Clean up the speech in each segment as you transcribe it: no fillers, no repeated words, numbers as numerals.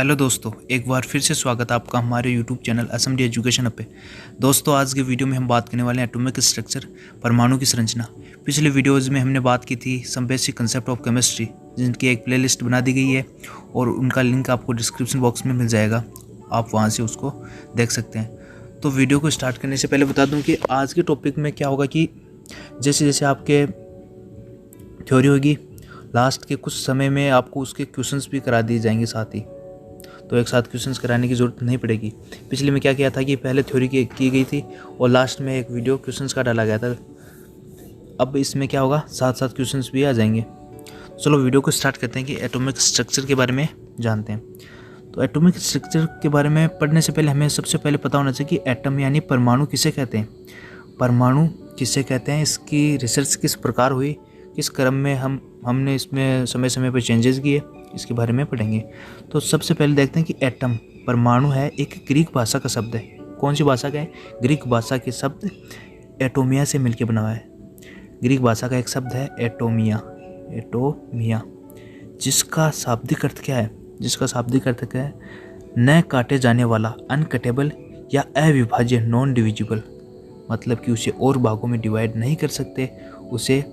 Hello दोस्तों, एक बार फिर से स्वागत है आपका हमारे यूट्यूब चैनल असमडी एजुकेशन पे। दोस्तों, आज के वीडियो में हम बात करने वाले हैं एटॉमिक स्ट्रक्चर, परमाणु की संरचना। पिछले वीडियोज़ में हमने बात की थी some basic concept of chemistry, जिनकी एक प्लेलिस्ट बना दी गई है और उनका लिंक आपको डिस्क्रिप्शन बॉक्स में मिल जाएगा, आप वहाँ से उसको देख सकते हैं। तो वीडियो को स्टार्ट करने से पहले बता दूँ कि आज के टॉपिक में क्या होगा कि जैसे जैसे आपके थ्योरी होगी, लास्ट के कुछ समय में आपको उसके क्वेश्चंस भी करा दिए जाएंगे साथ ही, तो एक साथ क्वेश्चंस कराने की ज़रूरत नहीं पड़ेगी। पिछले में क्या किया था कि पहले थ्योरी की गई थी और लास्ट में एक वीडियो क्वेश्चंस का डाला गया था। अब इसमें क्या होगा, साथ साथ क्वेश्चंस भी आ जाएंगे। चलो वीडियो को स्टार्ट करते हैं कि एटॉमिक स्ट्रक्चर के बारे में जानते हैं। तो एटॉमिक स्ट्रक्चर के बारे में पढ़ने से पहले हमें सबसे पहले पता होना चाहिए कि एटम यानी परमाणु किसे कहते हैं। परमाणु किसे कहते हैं, इसकी रिसर्च किस प्रकार हुई, किस क्रम में हमने इसमें समय समय पर चेंजेस किए, इसके बारे में पढ़ेंगे। तो सबसे पहले देखते हैं कि एटम परमाणु है, एक ग्रीक भाषा का शब्द है। कौन सी भाषा का है? ग्रीक भाषा के शब्द एटोमिया से मिलकर बना हुआ है। ग्रीक भाषा का एक शब्द है एटोमिया, जिसका शाब्दिक अर्थ क्या है? जिसका शाब्दिक अर्थ क्या है? न काटे जाने वाला, अनकटेबल या अविभाज्य, नॉन डिविजिबल। मतलब कि उसे और भागों में डिवाइड नहीं कर सकते, उसे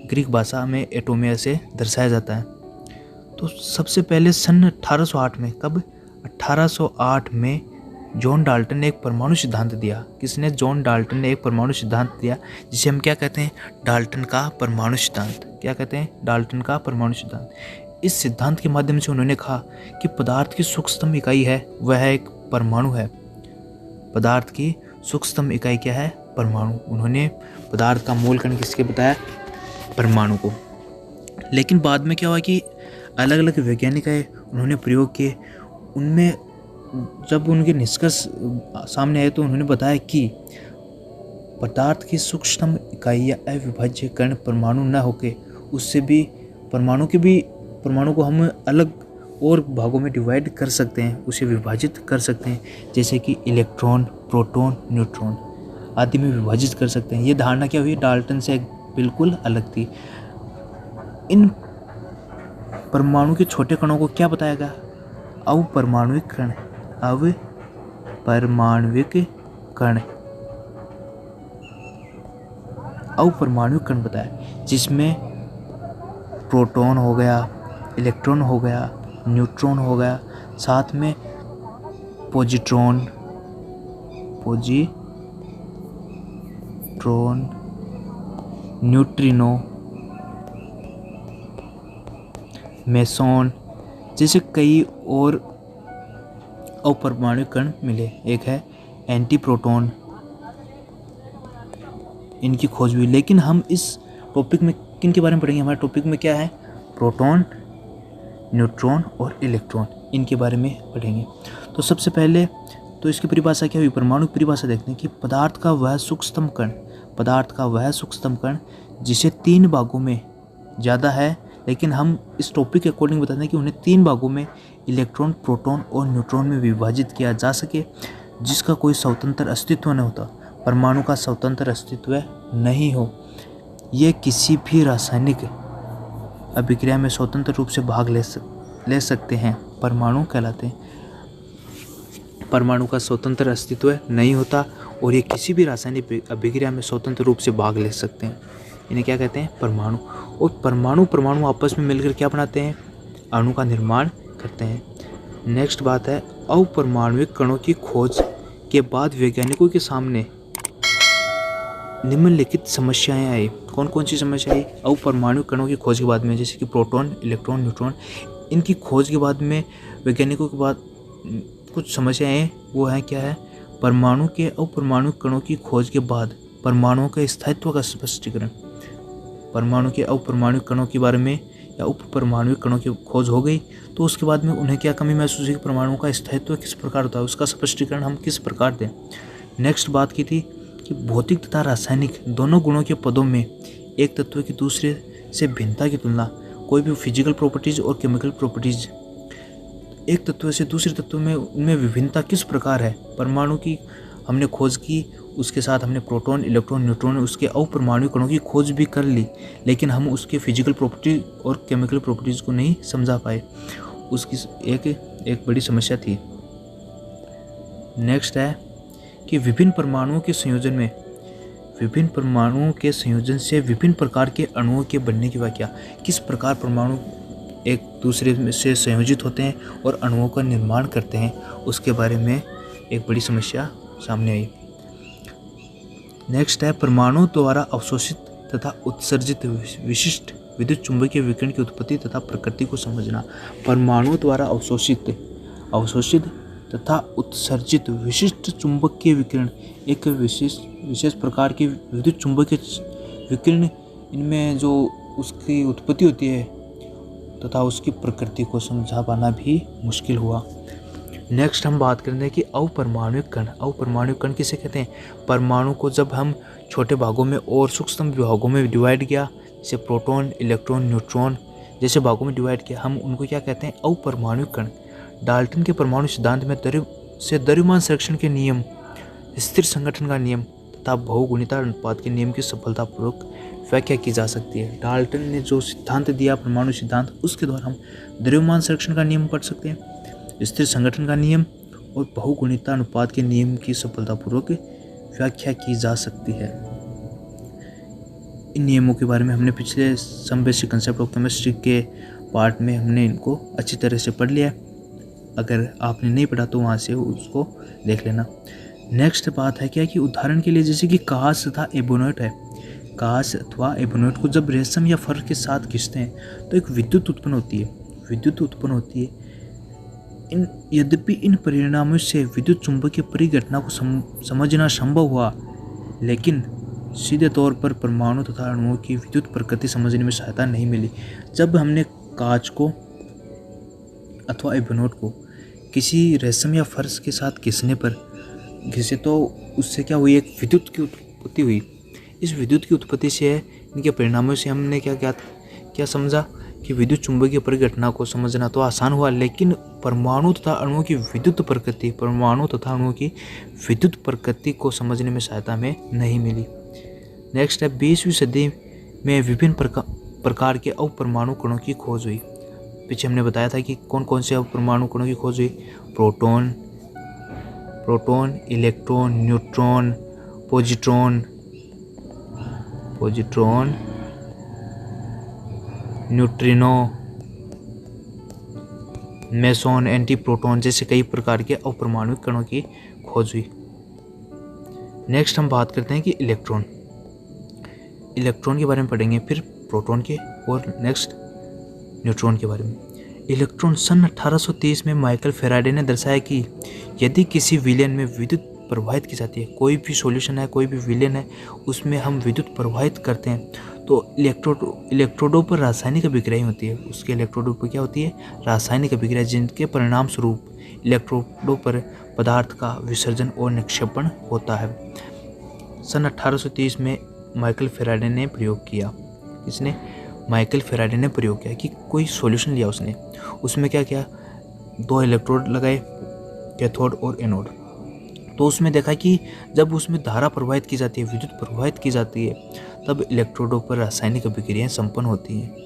ग्रीक भाषा में एटोमिया से दर्शाया जाता है। तो सबसे पहले सन 1808 में, कब? 1808 में जॉन डाल्टन ने एक परमाणु सिद्धांत दिया। किसने? जॉन डाल्टन ने एक परमाणु सिद्धांत दिया, जिसे हम क्या कहते हैं? डाल्टन का परमाणु सिद्धांत। क्या कहते हैं? डाल्टन का परमाणु सिद्धांत। इस सिद्धांत के माध्यम से उन्होंने कहा कि पदार्थ की सूक्ष्मतम इकाई है वह एक परमाणु है। पदार्थ की सूक्ष्मतम इकाई क्या है? परमाणु। उन्होंने पदार्थ का मूल कण किसके बताया? परमाणु को। लेकिन बाद में क्या हुआ कि अलग अलग वैज्ञानिक आए, उन्होंने प्रयोग किए, उनमें जब उनके निष्कर्ष सामने आए तो उन्होंने बताया कि पदार्थ की सूक्ष्मतम इकाई या अविभाज्य कण परमाणु न होके उससे भी परमाणु को हम अलग और भागों में डिवाइड कर सकते हैं, उसे विभाजित कर सकते हैं, जैसे कि इलेक्ट्रॉन, प्रोटॉन, न्यूट्रॉन आदि में विभाजित कर सकते हैं। ये धारणा क्या हुई? डाल्टन से बिल्कुल अलग थी। इन परमाणु के छोटे कणों को क्या बताया गया? अवपरमाणुक कण। अवपरमाणुक कण बताया, जिसमें प्रोटॉन हो गया, इलेक्ट्रॉन हो गया, न्यूट्रॉन हो गया, साथ में पॉजिट्रॉन, न्यूट्रिनो, मेसॉन जैसे कई और अवपरमाणु कण मिले। एक है एंटी प्रोटॉन, इनकी खोज हुई। लेकिन हम इस टॉपिक में किन के बारे में पढ़ेंगे? हमारे टॉपिक में क्या है? प्रोटॉन, न्यूट्रॉन और इलेक्ट्रॉन, इनके बारे में पढ़ेंगे। तो सबसे पहले तो इसकी परिभाषा क्या हुई? परमाणु की परिभाषा देखते हैं कि पदार्थ का वह सूक्ष्मतम कण जिसे 3 भागों में ज़्यादा है, लेकिन हम इस टॉपिक के अकॉर्डिंग बताते हैं कि उन्हें 3 भागों में इलेक्ट्रॉन, प्रोटॉन और न्यूट्रॉन में विभाजित किया जा सके, जिसका कोई स्वतंत्र अस्तित्व न होता। परमाणु का स्वतंत्र अस्तित्व नहीं हो, ये किसी भी रासायनिक अभिक्रिया में स्वतंत्र रूप से भाग ले सकते हैं, परमाणु कहलाते हैं। परमाणु का स्वतंत्र अस्तित्व नहीं होता और ये किसी भी रासायनिक अभिक्रिया में स्वतंत्र रूप से भाग ले सकते हैं, इन्हें क्या कहते हैं? परमाणु। और परमाणु आपस में मिलकर क्या बनाते हैं? अणु का निर्माण करते हैं। नेक्स्ट बात है, अवपरमाणुक कणों की खोज के बाद वैज्ञानिकों के सामने निम्नलिखित समस्याएं आई। कौन कौन सी समस्या आई? अवपरमाणुक कणों की खोज के बाद में, जैसे कि प्रोटॉन, इलेक्ट्रॉन, न्यूट्रॉन, इनकी खोज के बाद में वैज्ञानिकों के बाद कुछ समस्याएं, वो है क्या है? परमाणु के अवपरमाणुक कणों की खोज के बाद परमाणुओं के स्थायित्व का स्पष्टीकरण। परमाणु के अवपरमाणुक कणों के बारे में या उपपरमाणुक कणों की खोज हो गई, तो उसके बाद में उन्हें क्या कमी महसूस हुई? परमाणु का स्थायित्व किस प्रकार होता है, उसका स्पष्टीकरण हम किस प्रकार दें। नेक्स्ट बात की थी कि भौतिक तथा रासायनिक दोनों गुणों के पदों में एक तत्व की दूसरे से भिन्नता की तुलना, कोई भी फिजिकल प्रॉपर्टीज और केमिकल प्रॉपर्टीज, एक तत्व से दूसरे तत्व में उनमें विभिन्नता किस प्रकार है, परमाणु की हमने खोज की, उसके साथ हमने प्रोटॉन, इलेक्ट्रॉन, न्यूट्रॉन, उसके अवपरमाणु कणों की खोज भी कर ली, लेकिन हम उसके फिजिकल प्रॉपर्टी और केमिकल प्रॉपर्टीज़ को नहीं समझा पाए। उसकी एक एक बड़ी समस्या थी। नेक्स्ट है कि विभिन्न परमाणुओं के संयोजन से विभिन्न प्रकार के अणुओं के बनने की व्याख्या। किस प्रकार परमाणु एक दूसरे में से संयोजित होते हैं और अणुओं का निर्माण करते हैं, उसके बारे में एक बड़ी समस्या सामने आई। नेक्स्ट है परमाणु द्वारा अवशोषित तथा उत्सर्जित विशिष्ट विद्युत चुंबकीय विकिरण की उत्पत्ति तथा प्रकृति को समझना। परमाणु द्वारा अवशोषित तथा उत्सर्जित विशिष्ट चुंबकीय विकिरण एक विशेष प्रकार के विद्युत चुंबकीय विकिरण, इनमें जो उसकी उत्पत्ति होती है तथा उसकी प्रकृति को समझा पाना भी मुश्किल हुआ। नेक्स्ट हम बात करेंगे कि अपरमाणुक कण किसे कहते हैं। परमाणु को जब हम छोटे भागों में और सूक्ष्म भागों में डिवाइड किया, जैसे प्रोटॉन, इलेक्ट्रॉन, न्यूट्रॉन जैसे भागों में डिवाइड किया, हम उनको क्या कहते हैं, अपरमाणुक कण। डाल्टन के परमाणु सिद्धांत में द्रव्यमान संरक्षण के नियम, स्थिर संगठन का नियम तथा बहुगुणिता अनुपात के नियम की सफलतापूर्वक व्याख्या की जा सकती है। डाल्टन ने जो सिद्धांत दिया परमाणु सिद्धांत, उसके द्वारा हम द्रव्यमान संरक्षण का नियम पढ़ सकते हैं, स्थिर संगठन का नियम और बहुगुणिता अनुपात के नियम की सफलतापूर्वक व्याख्या की जा सकती है। इन नियमों के बारे में हमने पिछले some basic concept of chemistry के पार्ट में हमने इनको अच्छी तरह से पढ़ लिया है। अगर आपने नहीं पढ़ा तो वहाँ से उसको देख लेना। नेक्स्ट बात है क्या कि उदाहरण के लिए जैसे कि कांच तथा एबोनाइट है। कांच अथवा एबोनाइट को जब रेशम या फर के साथ खींचते हैं तो एक विद्युत उत्पन्न होती है। यद्यपि इन परिणामों से विद्युत चुंबकीय परिघटना को समझना संभव हुआ, लेकिन सीधे तौर पर परमाणु तथा अणुओं की विद्युत प्रकृति समझने में सहायता नहीं मिली। जब हमने कांच को अथवा एबोनाइट को किसी रेशम या फर्श के साथ घिसे तो उससे क्या हुई, एक विद्युत की उत्पत्ति हुई। इस विद्युत की उत्पत्ति से इनके परिणामों से हमने क्या समझा कि विद्युत चुंबकीय परिघटना को समझना तो आसान हुआ, लेकिन परमाणु तथा अणुओं की विद्युत प्रकृति को समझने में सहायता हमें नहीं मिली। नेक्स्ट है 20वीं सदी में विभिन्न प्रकार के अपरमाणु कणों की खोज हुई। पीछे हमने बताया था कि कौन कौन से अपरमाणु कणों की खोज हुई। Proton, electron, neutron, positron, neutrino, meson, antiproton जैसे कई प्रकार के अपरमाणु कणों की खोज हुई। नेक्स्ट हम बात करते हैं कि इलेक्ट्रॉन के बारे में पढ़ेंगे, फिर प्रोटॉन के और नेक्स्ट न्यूट्रॉन के बारे में। इलेक्ट्रॉन सन 1830 में माइकल फैराडे ने दर्शाया कि यदि किसी विलयन में विद्युत प्रवाहित की जाती है, कोई भी सॉल्यूशन है, कोई भी विलयन है, उसमें हम विद्युत प्रवाहित करते हैं तो इलेक्ट्रोडों पर रासायनिक अभिक्रिया होती है। उसके इलेक्ट्रोडों पर क्या होती है, रासायनिक अभिक्रिया, जिनके परिणाम स्वरूप इलेक्ट्रोडों पर पदार्थ का विसर्जन और निक्षेपण होता है। सन 1830 में माइकल फैराडे ने प्रयोग किया। इसने माइकल फैराडे ने प्रयोग किया कि कोई सॉल्यूशन लिया उसने, उसमें क्या किया, 2 इलेक्ट्रोड लगाए, कैथोड और एनोड। तो उसमें देखा कि जब उसमें धारा प्रवाहित की जाती है, विद्युत प्रवाहित की जाती है, तब इलेक्ट्रोडों पर रासायनिक अभिक्रियाएं संपन्न होती हैं,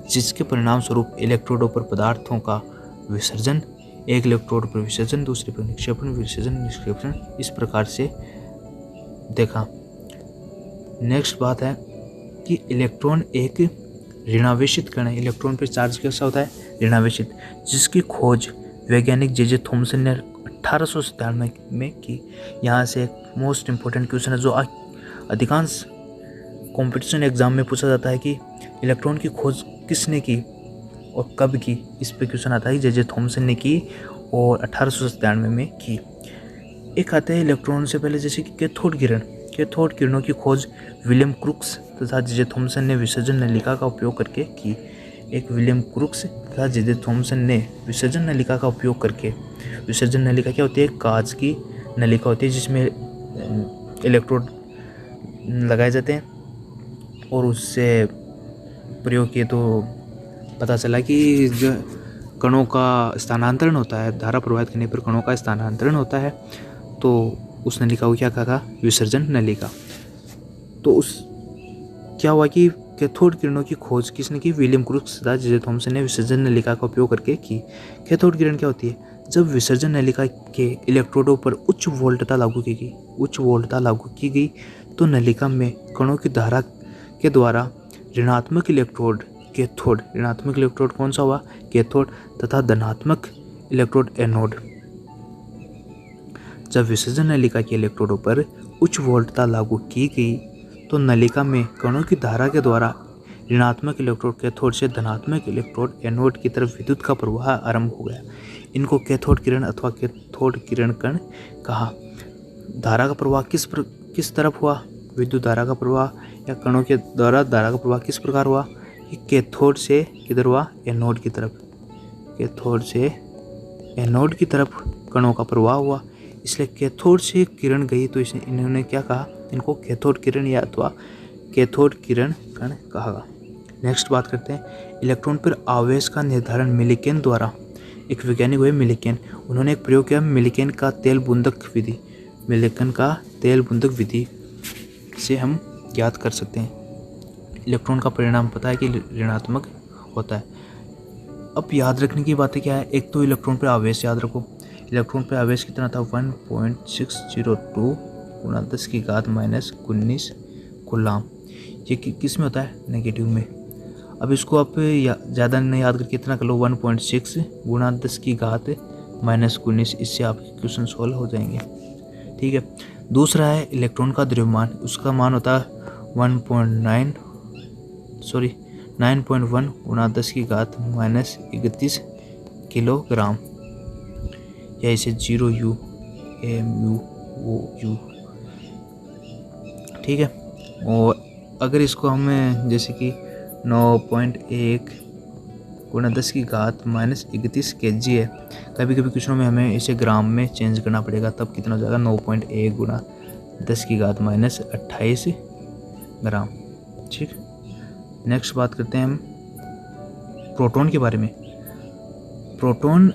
जिसके परिणाम स्वरूप इलेक्ट्रोडों पर पदार्थों का विसर्जन, एक इलेक्ट्रोड पर विसर्जन, दूसरे पर निक्षेपण, विसर्जन, निक्षेपण, इस प्रकार से देखा। नेक्स्ट बात है कि इलेक्ट्रॉन एक ऋणावेशित कण है। इलेक्ट्रॉन पर चार्ज कैसा होता है, ऋणावेशित, जिसकी खोज वैज्ञानिक जे थॉमसन ने 1897 में की। यहाँ से एक मोस्ट इम्पोर्टेंट क्वेश्चन है जो अधिकांश कंपटीशन एग्जाम में पूछा जाता है कि इलेक्ट्रॉन की खोज किसने की और कब की। इस पे क्वेश्चन आता है जे थॉमसन ने की और 1897 में की। एक आते हैं इलेक्ट्रॉन से पहले जैसे कि कैथोड किरणों की खोज विलियम क्रूक्स तथा जे थॉमसन ने विसर्जन नलिका का उपयोग करके की। विलियम क्रूक्स तथा जे थॉमसन ने विसर्जन नलिका का उपयोग करके, विसर्जन नलिका क्या होती है, कांच की नलिका होती है जिसमें इलेक्ट्रोड लगाए जाते हैं, और उससे प्रयोग किए तो पता चला कि जो कणों का स्थानांतरण होता है, धारा प्रवाहित करने पर कणों का स्थानांतरण होता है, तो उस नलिका को क्या कहा, विसर्जन नलिका। तो उस क्या हुआ कि कैथोड किरणों की खोज किसने की? विलियम क्रूक्स तथा जे थॉमसन ने विसर्जन नलिका का उपयोग करके की। कैथोड किरण क्या होती है? जब विसर्जन नलिका के इलेक्ट्रोडों पर उच्च वोल्टता लागू की गई तो नलिका में कणों की धारा के द्वारा ऋणात्मक इलेक्ट्रोड कैथोड, ऋणात्मक इलेक्ट्रोड कौन सा हुआ? कैथोड, तथा धनात्मक इलेक्ट्रोड एनोड। जब विसर्जन नलिका के इलेक्ट्रोडों पर उच्च वोल्टता लागू की गई तो नलिका में कणों की धारा के द्वारा ऋणात्मक इलेक्ट्रोड कैथोड से धनात्मक इलेक्ट्रोड एनोड की तरफ विद्युत का प्रवाह आरंभ हो गया। इनको कैथोड किरण अथवा कैथोड किरण कण कहा। धारा का प्रवाह किस तरफ हुआ? विद्युत धारा का प्रवाह या कणों के द्वारा धारा का प्रवाह किस प्रकार हुआ? कैथोड से किधर हुआ? एनोड की तरफ। कैथोड से एनोड की तरफ कणों का प्रवाह हुआ, इसलिए कैथोड से किरण गई तो इन्होंने क्या कहा? इनको कैथोड किरण या अथवा कैथोड किरण कण कहा। नेक्स्ट बात करते हैं इलेक्ट्रॉन पर आवेश का निर्धारण मिलिकेन द्वारा। एक वैज्ञानिक हुए मिलिकेन, उन्होंने एक प्रयोग किया मिलिकेन का तेल बूंदक विधि। मिलिकेन का तेल बूंदक विधि से हम ज्ञात कर सकते हैं इलेक्ट्रॉन का परिणाम पता है कि ऋणात्मक होता है। अब याद रखने की बातें क्या है? एक तो इलेक्ट्रॉन पर आवेश याद रखो। इलेक्ट्रॉन पर आवेश कितना था? 1.602 गुणा 10 की घात -19 कूलाम। ये किस में होता है? नेगेटिव में। अब इसको आप ज़्यादा नहीं याद करके इतना कर लो 1.6 गुणा 10 की घात -19, इससे आपके क्वेश्चन सॉल्व हो जाएंगे। ठीक है। दूसरा है इलेक्ट्रॉन का द्रव्यमान, उसका मान होता है 9.1 गुणा 10 की घात -31 किलोग्राम, या इसे 0 AMU। ठीक है। और अगर इसको हमें जैसे कि 9.1 गुणा 10 की घात -31 kg है, कभी कभी क्वेश्चनों में हमें इसे ग्राम में चेंज करना पड़ेगा, तब कितना हो जाएगा? 9.1 गुणा 10 की घात -28 ग्राम। ठीक। नेक्स्ट बात करते हैं हम प्रोटॉन के बारे में। प्रोटॉन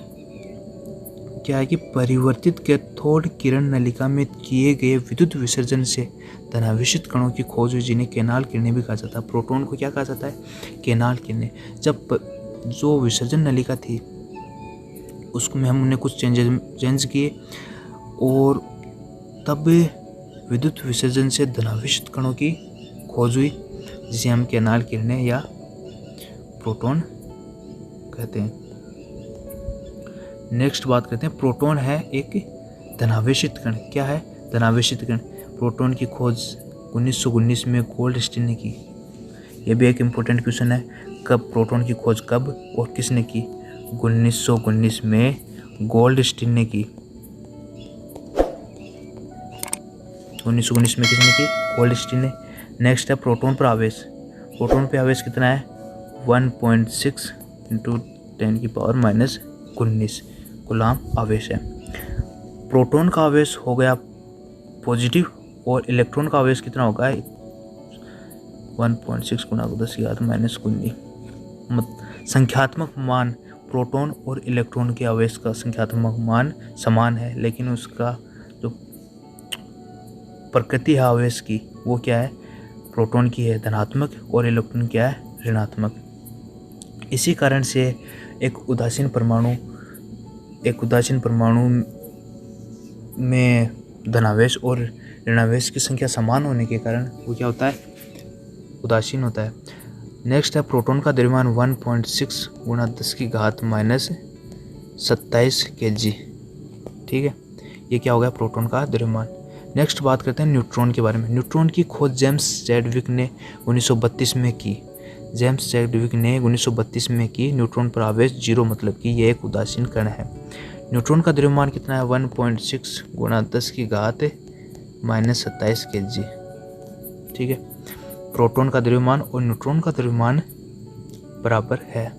क्या है कि परिवर्तित कैथोड किरण नलिका में किए गए विद्युत विसर्जन से धनावेशित कणों की खोज हुई, जिन्हें केनाल किरणें भी कहा जाता है। प्रोटॉन को क्या कहा जाता है? केनाल किरणें। जब जो विसर्जन नलिका थी उसको में हमने कुछ चेंज किए और तब विद्युत विसर्जन से धनावेशित कणों की खोज हुई, जिसे हम केनाल किरणें या प्रोटॉन कहते हैं। नेक्स्ट बात करते हैं प्रोटॉन है एक धनावेशित कण। क्या है? धनावेशित कण। प्रोटॉन की खोज 1919 में गोल्डस्टीन ने की। यह भी एक इम्पोर्टेंट क्वेश्चन है, कब प्रोटॉन की खोज कब और किसने की? 1919 में गोल्डस्टीन ने की। 1919 में किसने की? गोल्डस्टीन ने। नेक्स्ट है प्रोटॉन पर आवेश। प्रोटॉन पर आवेश कितना है? 1.6 × 10⁻⁻19 कूलाम आवेश है। प्रोटॉन का आवेश हो गया पॉजिटिव और इलेक्ट्रॉन का आवेश कितना होगा? 1.6 गुणा 10 की घात -19। संख्यात्मक मान प्रोटॉन और इलेक्ट्रॉन के आवेश का संख्यात्मक मान समान है, लेकिन उसका जो प्रकृति है आवेश की वो क्या है? प्रोटॉन की है धनात्मक और इलेक्ट्रॉन क्या है? ऋणात्मक। इसी कारण से एक उदासीन परमाणु में धनावेश और ऋणावेश की संख्या समान होने के कारण वो क्या होता है? उदासीन होता है। नेक्स्ट है प्रोटॉन का द्रव्यमान 1.6 गुणा 10 की घात -27 kg। ठीक है, ये क्या हो गया? प्रोटॉन का द्रव्यमान। नेक्स्ट बात करते हैं न्यूट्रॉन के बारे में। न्यूट्रॉन की खोज जेम्स चैडविक ने 1932 में की। जेम्स चैडविक ने 1932 में की। न्यूट्रॉन पर आवेश 0, मतलब कि यह एक उदासीन कण है। न्यूट्रॉन का द्रव्यमान कितना है? 1.6 गुणा 10 की घात -27 kg। ठीक है, प्रोटॉन का द्रव्यमान और न्यूट्रॉन का द्रव्यमान बराबर है।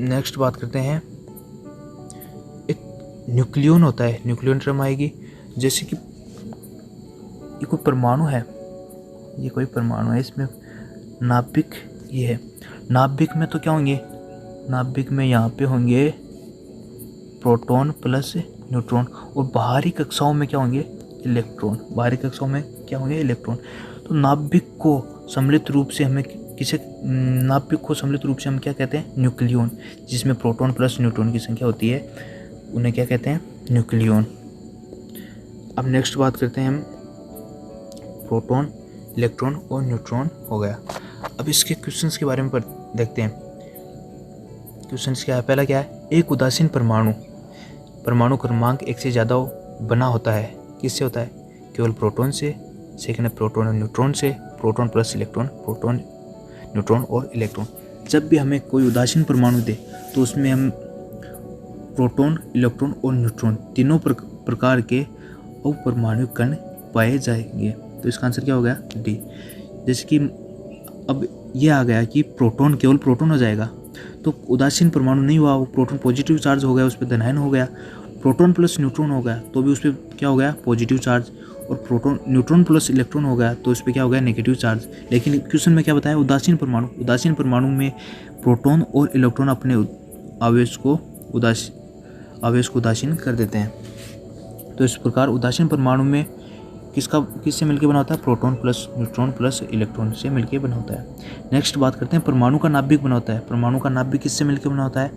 नेक्स्ट बात करते हैं, एक न्यूक्लियन होता है। न्यूक्लियन टर्म आएगी जैसे कि ये कोई परमाणु है, ये कोई परमाणु है, इसमें नाभिक ये है। नाभिक में तो क्या होंगे? नाभिक में यहाँ पे होंगे प्रोटॉन प्लस न्यूट्रॉन, और बाहरी कक्षाओं में क्या होंगे? इलेक्ट्रॉन। बाहरी कक्षाओं में क्या होंगे? इलेक्ट्रॉन। तो नाभिक को सम्मिलित रूप से हम क्या कहते हैं, न्यूक्लियन, जिसमें प्रोटॉन प्लस न्यूट्रॉन की संख्या होती है, उन्हें क्या कहते हैं, न्यूक्लियन। अब नेक्स्ट बात करते हैं हम प्रोटॉन, इलेक्ट्रॉन और न्यूट्रॉन हो गया। अब इसके क्वेश्चंस के बारे में देखते हैं। क्वेश्चंस क्या है, पहला क्या है, एक उदासीन परमाणु क्रमांक एक से ज़्यादा बना होता है, किससे होता है, केवल प्रोटॉन से। सेकेंड है प्रोटॉन और न्यूट्रॉन से, proton plus electron, proton neutron और इलेक्ट्रॉन। जब भी हमें कोई उदासीन परमाणु दे तो उसमें हम प्रोटॉन, इलेक्ट्रॉन और न्यूट्रॉन तीनों प्रकार के अपरमाणु कण पाए जाएंगे। तो इसका आंसर क्या हो गया, डी। जैसे कि अब ये आ गया कि प्रोटॉन केवल प्रोटॉन हो जाएगा, तो उदासीन परमाणु नहीं हुआ, वो प्रोटॉन पॉजिटिव चार्ज हो गया, उस पर धनायन हो गया। प्रोटॉन प्लस न्यूट्रॉन हो गया तो भी उस पर क्या हो गया, पॉजिटिव चार्ज। और प्रोटॉन न्यूट्रॉन प्लस इलेक्ट्रॉन हो गया तो इस पर क्या हो गया, नेगेटिव चार्ज। लेकिन क्वेश्चन में क्या बताया, उदासीन परमाणु में प्रोटॉन और इलेक्ट्रॉन अपने आवेश को उदासीन कर देते हैं। तो इस प्रकार उदासीन परमाणु में किससे मिलकर बना होता है, proton plus neutron plus electron से मिलकर बना होता है। नेक्स्ट बात करते हैं परमाणु का नाभिक बना होता है। परमाणु का नाभिक किससे मिलकर बना होता है,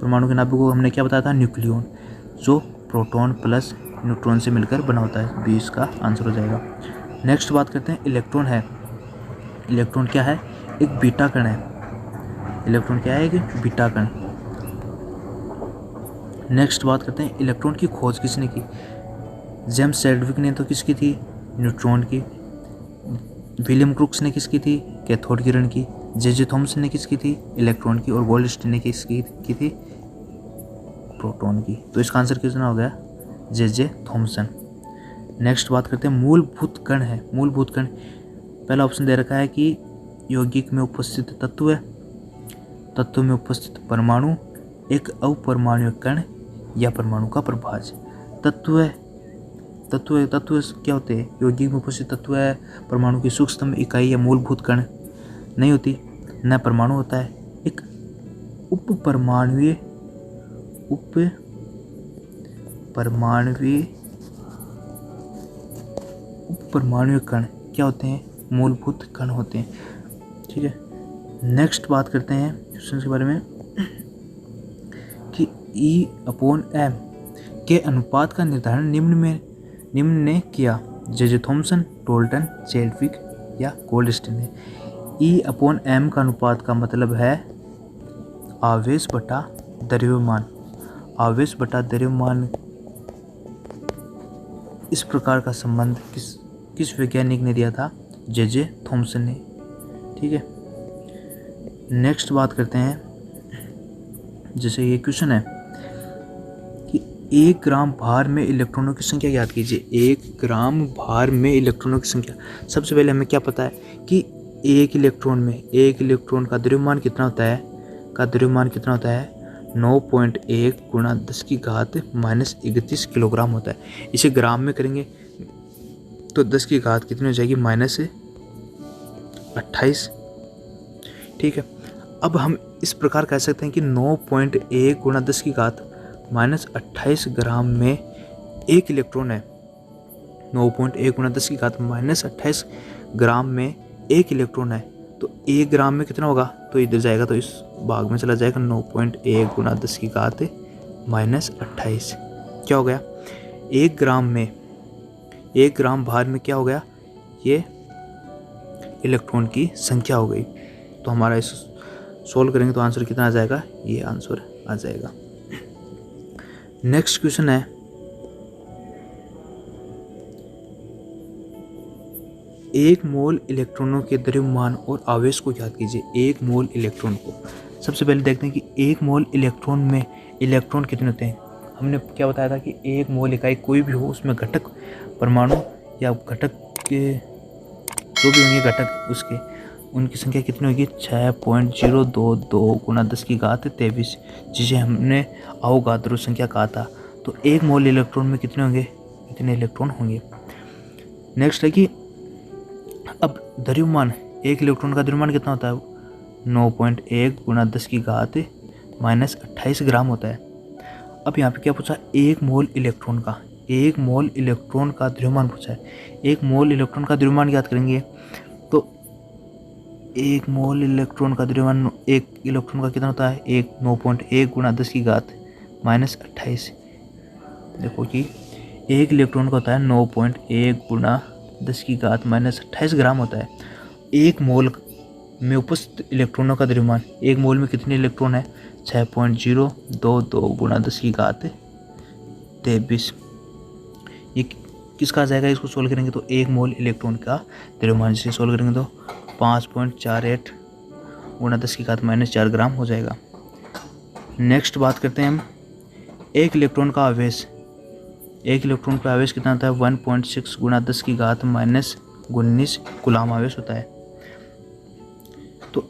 परमाणु के नाभिक को हमने क्या बताया था, न्यूक्लियन, जो प्रोटॉन प्लस न्यूट्रॉन से मिलकर बना होता है। 20 का आंसर हो जाएगा। नेक्स्ट बात करते हैं इलेक्ट्रॉन है। इलेक्ट्रॉन क्या है, एक बीटा कण है। इलेक्ट्रॉन क्या है, एक बीटा कण। नेक्स्ट बात करते हैं इलेक्ट्रॉन की खोज किसने की, जेम्स चैडविक ने तो किसकी थी, न्यूट्रॉन की। विलियम क्रूक्स ने किसकी थी, कैथोड किरण की। जे थॉमसन ने किसकी थी, इलेक्ट्रॉन की। और गोल्डस्टीन ने किसकी की थी, प्रोटॉन की। तो इसका आंसर कितना हो गया, जे थॉमसन। नेक्स्ट बात करते हैं मूलभूत कण है। मूलभूत कण, पहला ऑप्शन दे रखा है कि यौगिक में उपस्थित तत्व में उपस्थित परमाणु, एक अपरमाणु कण या परमाणु का प्रभाज। तत्व क्या होते हैं, यौगिक में उपस्थित तत्व है, परमाणु की सूक्ष्मतम इकाई या मूलभूत कण नहीं होती, न परमाणु होता है। एक उपपरमाणुय कण क्या होते हैं, मूलभूत कण होते हैं। ठीक है, नेक्स्ट बात करते हैं क्वेश्चन के बारे में कि E/m के अनुपात का निर्धारण निम्न ने किया, जे थॉमसन, डोल्टन, चैडविक या गोल्डस्टीन ने। E/m का अनुपात का मतलब है आवेश बटा द्रव्यमान। आवेश बटा द्रव्यमान, इस प्रकार का संबंध किस वैज्ञानिक ने दिया था, जे थॉमसन ने। ठीक है, नेक्स्ट बात करते हैं, जैसे ये क्वेश्चन है कि 1 ग्राम भार में इलेक्ट्रॉनों की संख्या याद कीजिए। 1 ग्राम भार में इलेक्ट्रॉनों की संख्या, सबसे पहले हमें क्या पता है कि एक इलेक्ट्रॉन का द्रव्यमान कितना होता है, 9.1 गुणा 10 की घात माइनस 31 किलोग्राम होता है। इसे ग्राम में करेंगे तो 10 की घात कितनी हो जाएगी, -28। ठीक है, अब हम इस प्रकार कह सकते हैं कि 9.1 गुणा 10 की घात -28 ग्राम में एक इलेक्ट्रॉन है। 9.1 गुणा 10 की घात -28 ग्राम में एक इलेक्ट्रॉन है, तो 1 ग्राम में कितना होगा, तो इधर जाएगा तो इस भाग में चला जाएगा। 9.1 गुणा 10 की घात -28 क्या हो गया, 1 ग्राम भार में क्या हो गया, ये इलेक्ट्रॉन की संख्या हो गई। तो हमारा इस सोल्व करेंगे तो आंसर कितना आ जाएगा, ये आंसर आ जाएगा। नेक्स्ट क्वेश्चन है, 1 मोल इलेक्ट्रॉनों के द्रव्यमान और आवेश को याद कीजिए। 1 मोल इलेक्ट्रॉन को, सबसे पहले देखते हैं कि 1 मोल इलेक्ट्रॉन में इलेक्ट्रॉन कितने होते हैं। हमने क्या बताया था कि 1 मोल इकाई कोई भी हो, उसमें घटक परमाणु या घटक के जो भी होंगे घटक उसके, उनकी संख्या कितनी होगी, 6.022 गुणा 10 की घात 23, जिसे हमने अवोगाद्रो संख्या कहा था। तो 1 मोल इलेक्ट्रॉन में कितने होंगे, इतने इलेक्ट्रॉन होंगे। नेक्स्ट है कि अब द्रव्यमान, 1 इलेक्ट्रॉन का द्रव्यमान कितना होता है, 9.1 गुणा 10 की घात -28 ग्राम होता है। अब यहाँ पे क्या पूछा, 1 मोल इलेक्ट्रॉन का, 1 मोल इलेक्ट्रॉन का द्रव्यमान पूछा है। 1 मोल इलेक्ट्रॉन का द्रव्यमान याद करेंगे तो 1 मोल इलेक्ट्रॉन का द्रव्यमान 1 इलेक्ट्रॉन का कितना होता है 9.1 गुणा 10 की घात -28। देखो कि 1 इलेक्ट्रॉन का होता है 9.1 गुणा 10 की घात -28 ग्राम होता है। 1 मोल में उपस्थित इलेक्ट्रॉनों का द्रव्यमान, 1 मोल में कितने इलेक्ट्रॉन है 6.022 गुणा 10 की घात 23। ये किसका आ जाएगा, इसको सोल्व करेंगे तो 1 मोल इलेक्ट्रॉन का द्रव्यमान से सोल्व करेंगे तो 5.48 गुणा 10 की घात -4 ग्राम हो जाएगा। नेक्स्ट बात करते हैं हम 1 इलेक्ट्रॉन का आवेश। 1 इलेक्ट्रॉन का आवेश कितना होता है 1.6 गुणा 10 की घात -19 कूलाम आवेश होता है। तो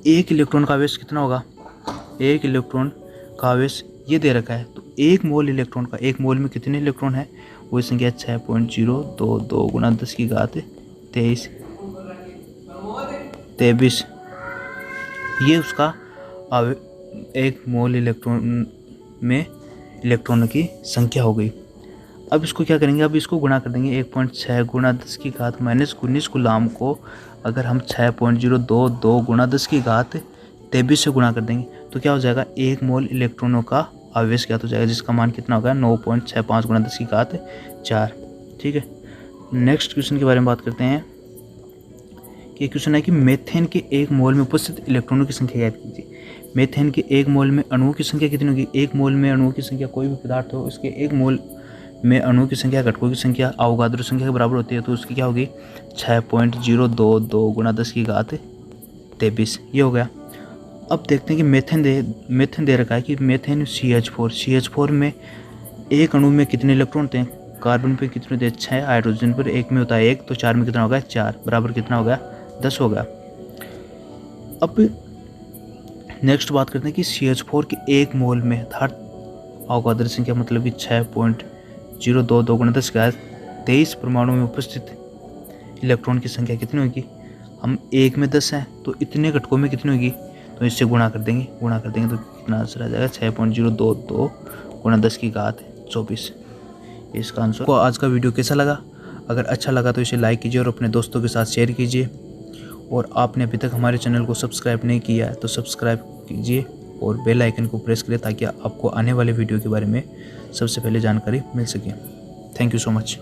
1 इलेक्ट्रॉन का आवेश कितना होगा, 1 इलेक्ट्रॉन का आवेश ये दे रखा है तो 1 मोल इलेक्ट्रॉन का, 1 मोल में कितने इलेक्ट्रॉन है वही संख्या 6.022 गुणा 10 की घात 23। ये उसका 1 मोल इलेक्ट्रॉन में इलेक्ट्रॉनों की संख्या हो गई। अब इसको क्या करेंगे, अब इसको गुणा कर देंगे 1.6 गुणा 10 की घात -19 कूलाम को अगर हम 6.022 गुणा 10 की घात 23 से गुणा कर देंगे तो क्या हो जाएगा 1 मोल इलेक्ट्रॉनों का आवेश क्या हो जाएगा जिसका मान कितना होगा 9.65 गुणा 10 की घात 4। ठीक है, नेक्स्ट क्वेश्चन के बारे में बात करते हैं कि क्वेश्चन है कि मीथेन के 1 मोल में उपस्थित इलेक्ट्रॉनों की संख्या ज्ञात कीजिए। मीथेन के 1 मोल में अणुओं की संख्या कितनी होगी, 1 मोल में अणुओं की संख्या कोई भी पदार्थ हो उसके 1 मोल में अणुओं की संख्या घटकों की संख्या अवोगाद्रो संख्या के बराबर होती है तो उसकी क्या होगी 6.022 गुणा 10 की घात 23। ये हो गया। अब देखते हैं कि मेथेन दे रखा है कि मेथेन CH4 में 1 अणु में कितने इलेक्ट्रॉन होते हैं, कार्बन पे कितने होते हैं 6, हाइड्रोजन पर 1 में होता है 1 तो 4 में कितना होगा 4 बराबर कितना होगा 10 होगा। अब नेक्स्ट बात करते हैं कि CH4 के 1 मोल में अर्थात अवोगाद्रो संख्या मतलब कि 6.022 गुणा 10 की घात 23 परमाणु में उपस्थित इलेक्ट्रॉन की संख्या कितनी होगी, हम 1 में 10 हैं तो इतने घटकों में कितनी होगी तो इससे गुणा कर देंगे तो कितना आंसर आ जाएगा 6.022 गुणा 10 की घात 24। इसका आंसर। को आज का वीडियो कैसा लगा, अगर अच्छा लगा तो इसे लाइक कीजिए और अपने दोस्तों के साथ शेयर कीजिए और आपने अभी तक हमारे चैनल को सब्सक्राइब नहीं किया है तो सब्सक्राइब कीजिए और बेल आइकन को प्रेस करें ताकि आपको आने वाले वीडियो के बारे में सबसे पहले जानकारी मिल सके। Thank you so much.